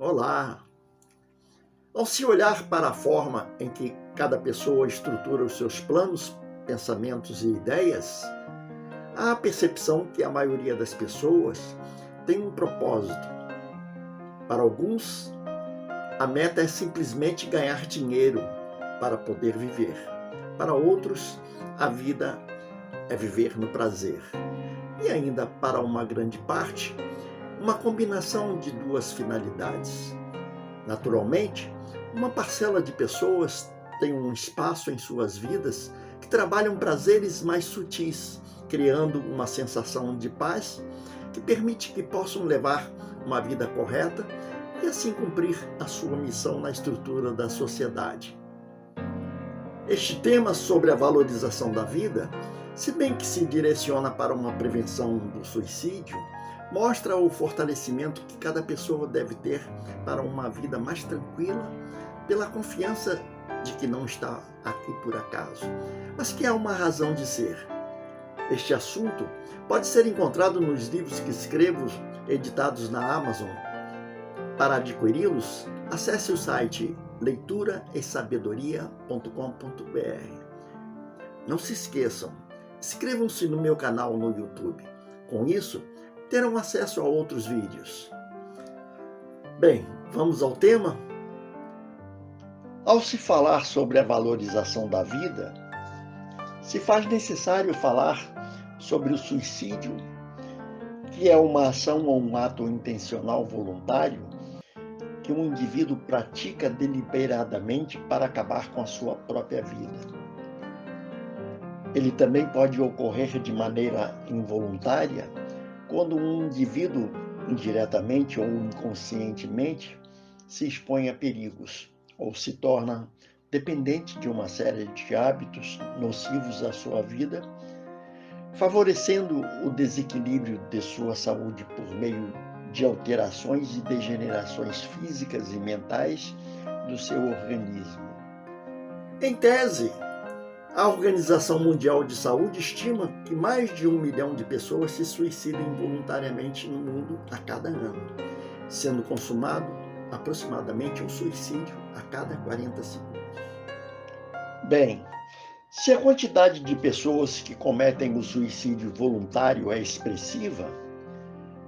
Olá! Ao se olhar para a forma em que cada pessoa estrutura os seus planos, pensamentos e ideias, há a percepção que a maioria das pessoas tem um propósito. Para alguns, a meta é simplesmente ganhar dinheiro para poder viver. Para outros, a vida é viver no prazer. E ainda para uma grande parte, uma combinação de duas finalidades. Naturalmente, uma parcela de pessoas tem um espaço em suas vidas que trabalham prazeres mais sutis, criando uma sensação de paz que permite que possam levar uma vida correta e assim cumprir a sua missão na estrutura da sociedade. Este tema sobre a valorização da vida, se bem que se direciona para uma prevenção do suicídio, mostra o fortalecimento que cada pessoa deve ter para uma vida mais tranquila, pela confiança de que não está aqui por acaso, mas que há uma razão de ser. Este assunto pode ser encontrado nos livros que escrevo, editados na Amazon. Para adquiri-los, acesse o site leituraesabedoria.com.br. Não se esqueçam, inscrevam-se no meu canal no YouTube. Com isso, terão acesso a outros vídeos. Bem, vamos ao tema? Ao se falar sobre a valorização da vida, se faz necessário falar sobre o suicídio, que é uma ação ou um ato intencional voluntário que um indivíduo pratica deliberadamente para acabar com a sua própria vida. Ele também pode ocorrer de maneira involuntária, quando um indivíduo, indiretamente ou inconscientemente, se expõe a perigos ou se torna dependente de uma série de hábitos nocivos à sua vida, favorecendo o desequilíbrio de sua saúde por meio de alterações e degenerações físicas e mentais do seu organismo. Em tese, a Organização Mundial de Saúde estima que mais de 1 milhão de pessoas se suicidam involuntariamente no mundo a cada ano, sendo consumado aproximadamente um suicídio a cada 40 segundos. Bem, se a quantidade de pessoas que cometem o suicídio voluntário é expressiva,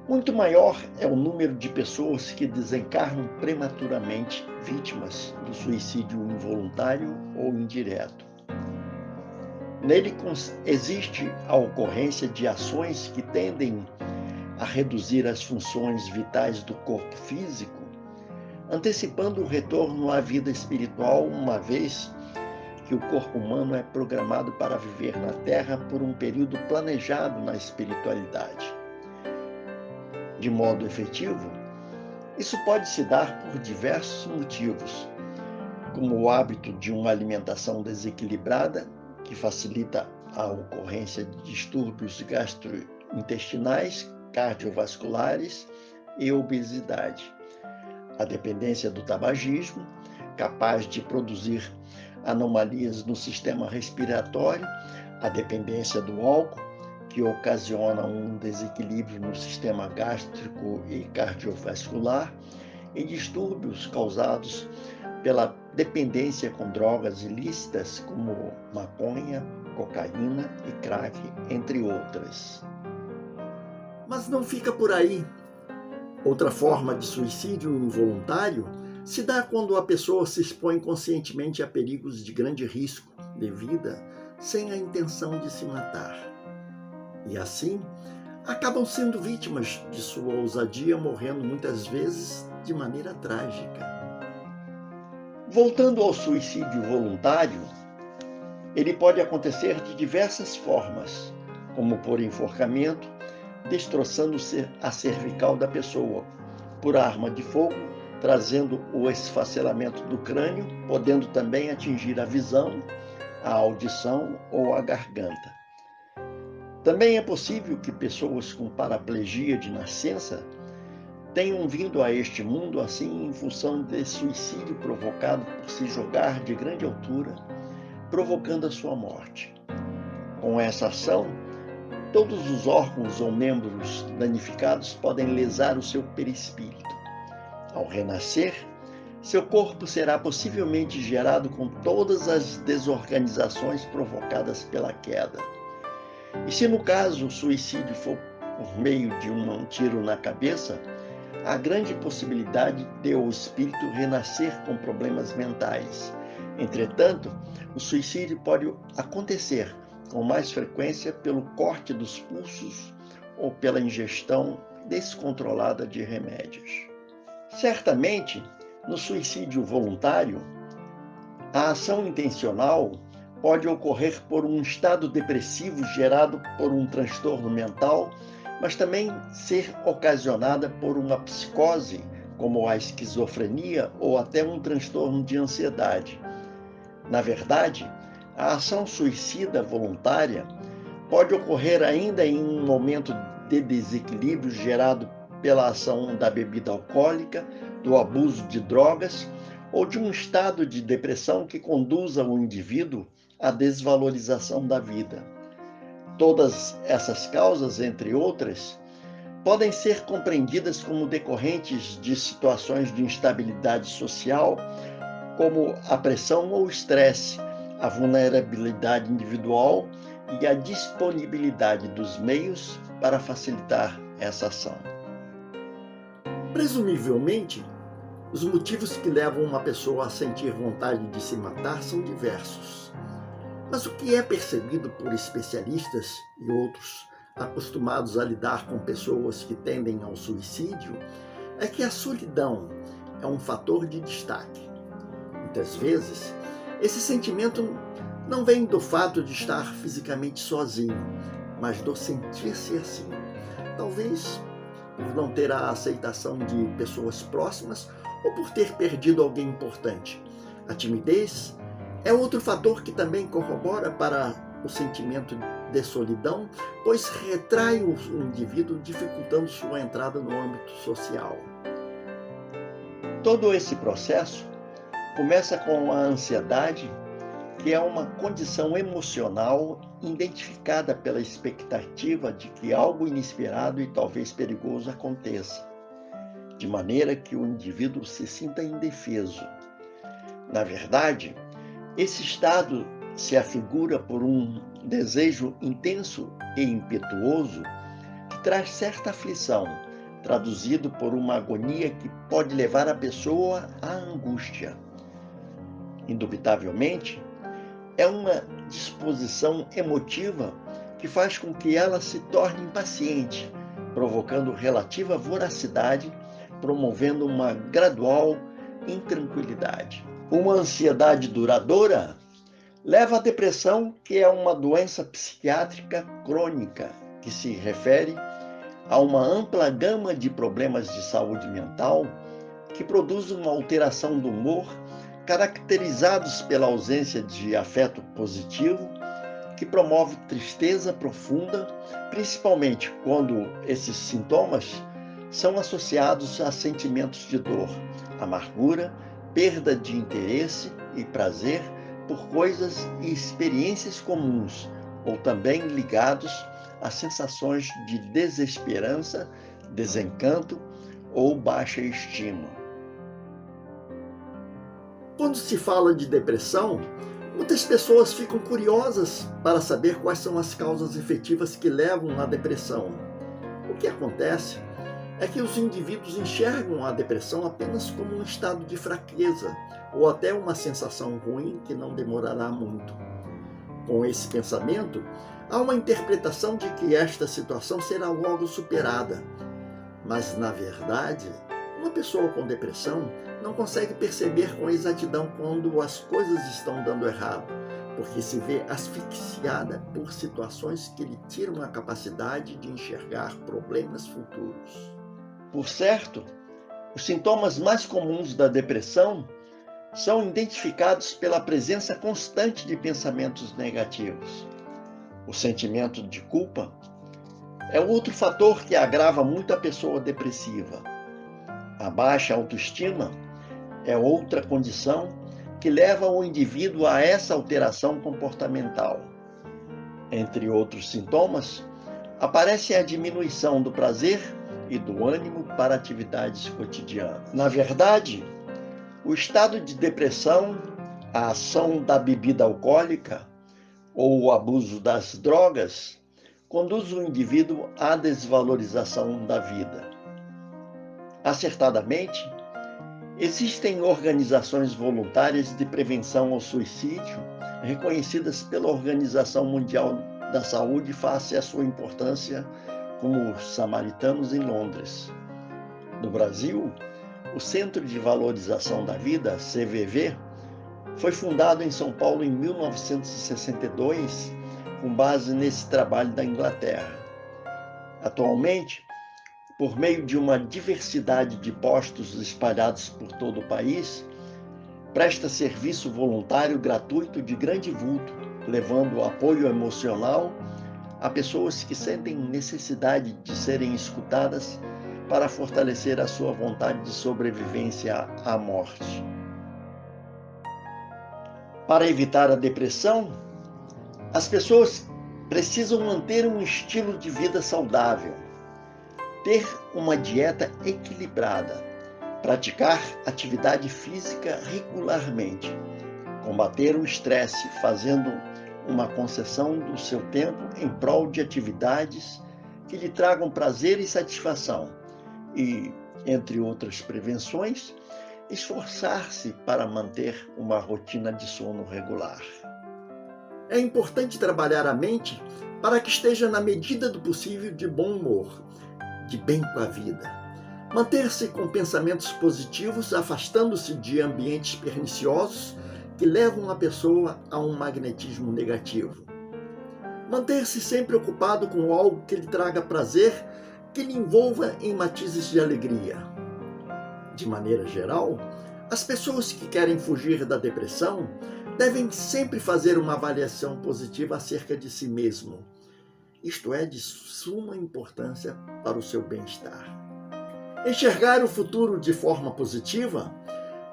muito maior é o número de pessoas que desencarnam prematuramente vítimas do suicídio involuntário ou indireto. Nele existe a ocorrência de ações que tendem a reduzir as funções vitais do corpo físico, antecipando o retorno à vida espiritual, uma vez que o corpo humano é programado para viver na Terra por um período planejado na espiritualidade. De modo efetivo, isso pode se dar por diversos motivos, como o hábito de uma alimentação desequilibrada, que facilita a ocorrência de distúrbios gastrointestinais, cardiovasculares e obesidade. A dependência do tabagismo, capaz de produzir anomalias no sistema respiratório, a dependência do álcool, que ocasiona um desequilíbrio no sistema gástrico e cardiovascular, e distúrbios causados pela dependência com drogas ilícitas como maconha, cocaína e crack, entre outras. Mas não fica por aí. Outra forma de suicídio involuntário se dá quando a pessoa se expõe conscientemente a perigos de grande risco de vida sem a intenção de se matar. E assim, acabam sendo vítimas de sua ousadia, morrendo muitas vezes de maneira trágica. Voltando ao suicídio voluntário, ele pode acontecer de diversas formas, como por enforcamento, destroçando a cervical da pessoa, por arma de fogo, trazendo o esfacelamento do crânio, podendo também atingir a visão, a audição ou a garganta. Também é possível que pessoas com paraplegia de nascença tenham vindo a este mundo assim em função de suicídio provocado por se jogar de grande altura, provocando a sua morte. Com essa ação, todos os órgãos ou membros danificados podem lesar o seu perispírito. Ao renascer, seu corpo será possivelmente gerado com todas as desorganizações provocadas pela queda. E se no caso o suicídio for por meio de um tiro na cabeça, há grande possibilidade de o espírito renascer com problemas mentais. Entretanto, o suicídio pode acontecer com mais frequência pelo corte dos pulsos ou pela ingestão descontrolada de remédios. Certamente, no suicídio voluntário, a ação intencional pode ocorrer por um estado depressivo gerado por um transtorno mental, mas também ser ocasionada por uma psicose, como a esquizofrenia ou até um transtorno de ansiedade. Na verdade, a ação suicida voluntária pode ocorrer ainda em um momento de desequilíbrio gerado pela ação da bebida alcoólica, do abuso de drogas ou de um estado de depressão que conduza o indivíduo à desvalorização da vida. Todas essas causas, entre outras, podem ser compreendidas como decorrentes de situações de instabilidade social, como a pressão ou estresse, a vulnerabilidade individual e a disponibilidade dos meios para facilitar essa ação. Presumivelmente, os motivos que levam uma pessoa a sentir vontade de se matar são diversos. Mas o que é percebido por especialistas e outros acostumados a lidar com pessoas que tendem ao suicídio é que a solidão é um fator de destaque. Muitas vezes, esse sentimento não vem do fato de estar fisicamente sozinho, mas do sentir-se assim. Talvez por não ter a aceitação de pessoas próximas ou por ter perdido alguém importante. A timidez é outro fator que também corrobora para o sentimento de solidão, pois retrai o indivíduo, dificultando sua entrada no âmbito social. Todo esse processo começa com a ansiedade, que é uma condição emocional identificada pela expectativa de que algo inesperado e talvez perigoso aconteça, de maneira que o indivíduo se sinta indefeso. Na verdade, esse estado se afigura por um desejo intenso e impetuoso que traz certa aflição, traduzido por uma agonia que pode levar a pessoa à angústia. Indubitavelmente, é uma disposição emotiva que faz com que ela se torne impaciente, provocando relativa voracidade, promovendo uma gradual intranquilidade. Uma ansiedade duradoura leva à depressão, que é uma doença psiquiátrica crônica, que se refere a uma ampla gama de problemas de saúde mental que produz uma alteração do humor, caracterizados pela ausência de afeto positivo, que promove tristeza profunda, principalmente quando esses sintomas são associados a sentimentos de dor, amargura, perda de interesse e prazer por coisas e experiências comuns, ou também ligados a sensações de desesperança, desencanto ou baixa estima. Quando se fala de depressão, muitas pessoas ficam curiosas para saber quais são as causas efetivas que levam à depressão. O que acontece é que os indivíduos enxergam a depressão apenas como um estado de fraqueza ou até uma sensação ruim que não demorará muito. Com esse pensamento, há uma interpretação de que esta situação será logo superada. Mas, na verdade, uma pessoa com depressão não consegue perceber com exatidão quando as coisas estão dando errado, porque se vê asfixiada por situações que lhe tiram a capacidade de enxergar problemas futuros. Por certo, os sintomas mais comuns da depressão são identificados pela presença constante de pensamentos negativos. O sentimento de culpa é outro fator que agrava muito a pessoa depressiva. A baixa autoestima é outra condição que leva o indivíduo a essa alteração comportamental. Entre outros sintomas, aparece a diminuição do prazer e do ânimo para atividades cotidianas. Na verdade, o estado de depressão, a ação da bebida alcoólica ou o abuso das drogas conduz o indivíduo à desvalorização da vida. Acertadamente, existem organizações voluntárias de prevenção ao suicídio, reconhecidas pela Organização Mundial da Saúde face à sua importância, como os Samaritanos em Londres. No Brasil, o Centro de Valorização da Vida, CVV, foi fundado em São Paulo em 1962, com base nesse trabalho da Inglaterra. Atualmente, por meio de uma diversidade de postos espalhados por todo o país, presta serviço voluntário gratuito de grande vulto, levando apoio emocional a pessoas que sentem necessidade de serem escutadas para fortalecer a sua vontade de sobrevivência à morte. Para evitar a depressão, as pessoas precisam manter um estilo de vida saudável, ter uma dieta equilibrada, praticar atividade física regularmente, combater o estresse, fazendo uma concessão do seu tempo em prol de atividades que lhe tragam prazer e satisfação e, entre outras prevenções, esforçar-se para manter uma rotina de sono regular. É importante trabalhar a mente para que esteja na medida do possível de bom humor, de bem com a vida. Manter-se com pensamentos positivos, afastando-se de ambientes perniciosos que levam a pessoa a um magnetismo negativo. Manter-se sempre ocupado com algo que lhe traga prazer, que lhe envolva em matizes de alegria. De maneira geral, as pessoas que querem fugir da depressão devem sempre fazer uma avaliação positiva acerca de si mesmo. Isto é de suma importância para o seu bem-estar. Enxergar o futuro de forma positiva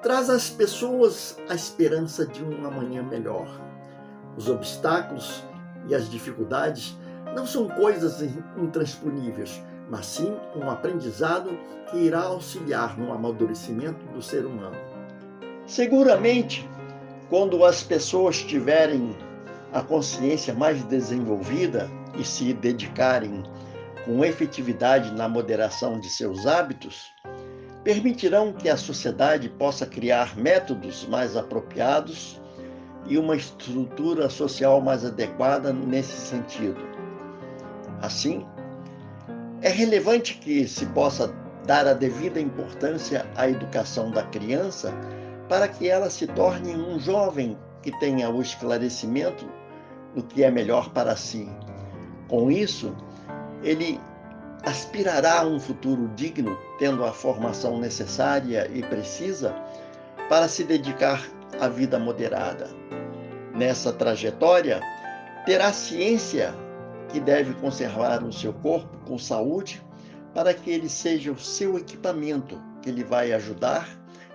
traz às pessoas a esperança de um amanhã melhor. Os obstáculos e as dificuldades não são coisas intransponíveis, mas sim um aprendizado que irá auxiliar no amadurecimento do ser humano. Seguramente, quando as pessoas tiverem a consciência mais desenvolvida e se dedicarem com efetividade na moderação de seus hábitos, permitirão que a sociedade possa criar métodos mais apropriados e uma estrutura social mais adequada nesse sentido. Assim, é relevante que se possa dar a devida importância à educação da criança para que ela se torne um jovem que tenha o esclarecimento do que é melhor para si. Com isso, ele aspirará a um futuro digno, tendo a formação necessária e precisa para se dedicar à vida moderada. Nessa trajetória, terá ciência que deve conservar o seu corpo com saúde para que ele seja o seu equipamento que lhe vai ajudar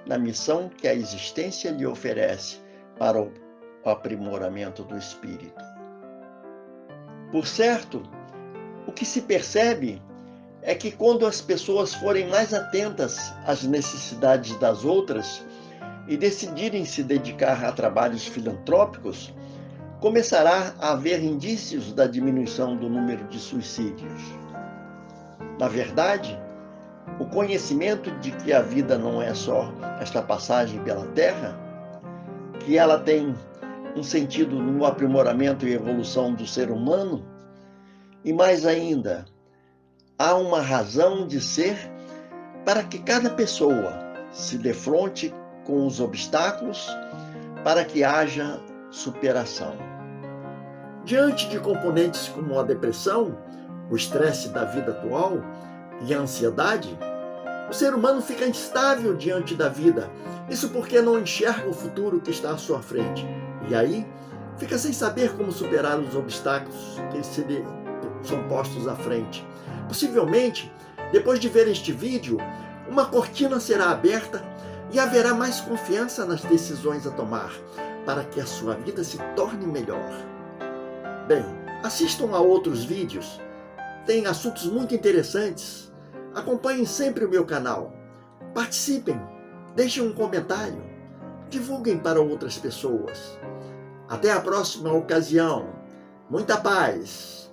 na missão que a existência lhe oferece para o aprimoramento do espírito. Por certo, o que se percebe é que quando as pessoas forem mais atentas às necessidades das outras e decidirem se dedicar a trabalhos filantrópicos, começará a haver indícios da diminuição do número de suicídios. Na verdade, o conhecimento de que a vida não é só esta passagem pela Terra, que ela tem um sentido no aprimoramento e evolução do ser humano, e mais ainda, há uma razão de ser para que cada pessoa se defronte com os obstáculos para que haja superação. Diante de componentes como a depressão, o estresse da vida atual e a ansiedade, o ser humano fica instável diante da vida. Isso porque não enxerga o futuro que está à sua frente. E aí, fica sem saber como superar os obstáculos que são postos à frente. Possivelmente, depois de ver este vídeo, uma cortina será aberta e haverá mais confiança nas decisões a tomar, para que a sua vida se torne melhor. Bem, assistam a outros vídeos. Tem assuntos muito interessantes Acompanhem sempre o meu canal. Participem, deixem um comentário, divulguem para outras pessoas. Até a próxima ocasião. Muita paz!